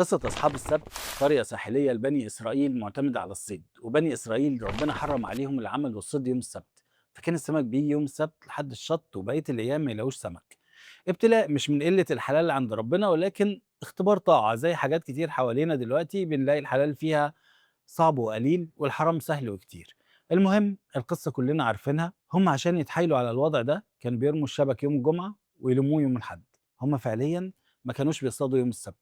قصة أصحاب السبت قرية ساحلية لبني إسرائيل معتمدة على الصيد، وبني إسرائيل ربنا حرم عليهم العمل والصيد يوم السبت، فكان السمك بيجي يوم السبت لحد الشط وبقية الأيام ما يلاقوش سمك. ابتلاء مش من قلة الحلال عند ربنا، ولكن اختبار طاعة زي حاجات كتير حوالينا دلوقتي بنلاقي الحلال فيها صعب وقليل والحرام سهل وكتير. المهم القصة كلنا عارفينها، هم عشان يتحايلوا على الوضع ده كانوا بيرموا الشبك يوم الجمعة ويلموه يوم الأحد. هم فعليا ما كانوش بيصطادوا يوم السبت،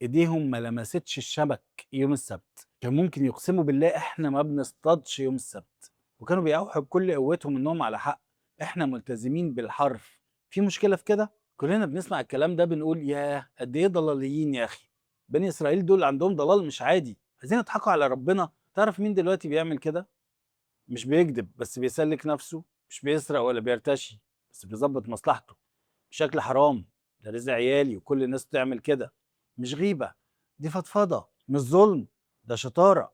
ايديهم ما لمستش الشبك يوم السبت، كان ممكن يقسموا بالله احنا ما بنصطادش يوم السبت، وكانوا بيوحوا بكل قوتهم انهم على حق، احنا ملتزمين بالحرف. في مشكلة في كده؟ كلنا بنسمع الكلام ده بنقول ياه قد ايه ضلاليين يا اخي. بني اسرائيل دول عندهم ضلال مش عادي، عايزين يضحكوا على ربنا. تعرف مين دلوقتي بيعمل كده؟ مش بيكذب بس بيسلك نفسه، مش بيسرق ولا بيرتشي بس بيظبط مصلحته بشكل حرام. ده رزق عيالي وكل الناس تعمل كده. مش غيبة، دي فضفضة. مش ظلم، ده شطارة.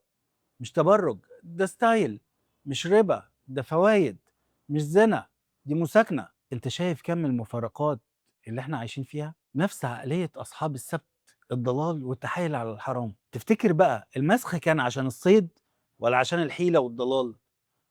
مش تبرج، ده ستايل. مش ربا، ده فوايد. مش زنا، دي مساكنة. انت شايف كم المفارقات اللي احنا عايشين فيها؟ نفس عقلية أصحاب السبت، الضلال والتحايل على الحرام. تفتكر بقى المسخ كان عشان الصيد ولا عشان الحيلة والضلال؟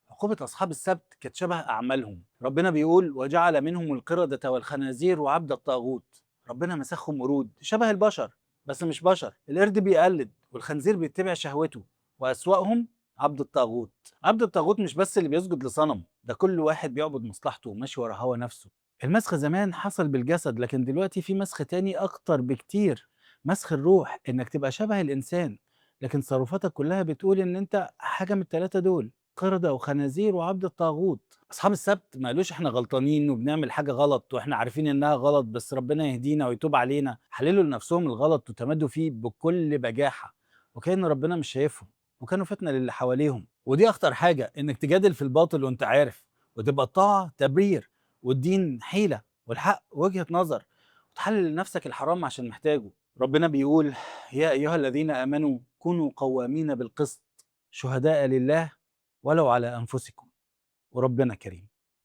عقوبة أصحاب السبت كانت شبه أعمالهم. ربنا بيقول وجعل منهم القردة والخنازير وعبد الطاغوت. ربنا مسخهم قرود شبه البشر، بس مش بشر. القرد بيقلد والخنزير بيتبع شهوته، وأسوأهم عبد الطاغوت. عبد الطاغوت مش بس اللي بيسجد لصنم، ده كل واحد بيعبد مصلحته وماشي ورا هوا نفسه. المسخ زمان حصل بالجسد، لكن دلوقتي في مسخ تاني أكتر بكتير، مسخ الروح، إنك تبقى شبه الإنسان لكن تصرفاتك كلها بتقول إن أنت حاجة من التلاتة دول، قردة وخنازير وعبد الطاغوت. أصحاب السبت ما قالوش إحنا غلطانين وبنعمل حاجة غلط وإحنا عارفين إنها غلط بس ربنا يهدينا ويتوب علينا. حللوا لنفسهم الغلط وتمادوا فيه بكل بجاحة، وكأن ربنا مش شايفهم، وكانوا فتنة للي حواليهم. ودي أخطر حاجة، إنك تجادل في الباطل وأنت عارف، وتبقى الطاعة تبرير والدين حيلة والحق وجهة نظر، وتحلل لنفسك الحرام عشان محتاجه. ربنا بيقول يا أيها الذين آمنوا كونوا قوامين بالقسط شهداء لله ولو على أنفسكم، وربنا كريم.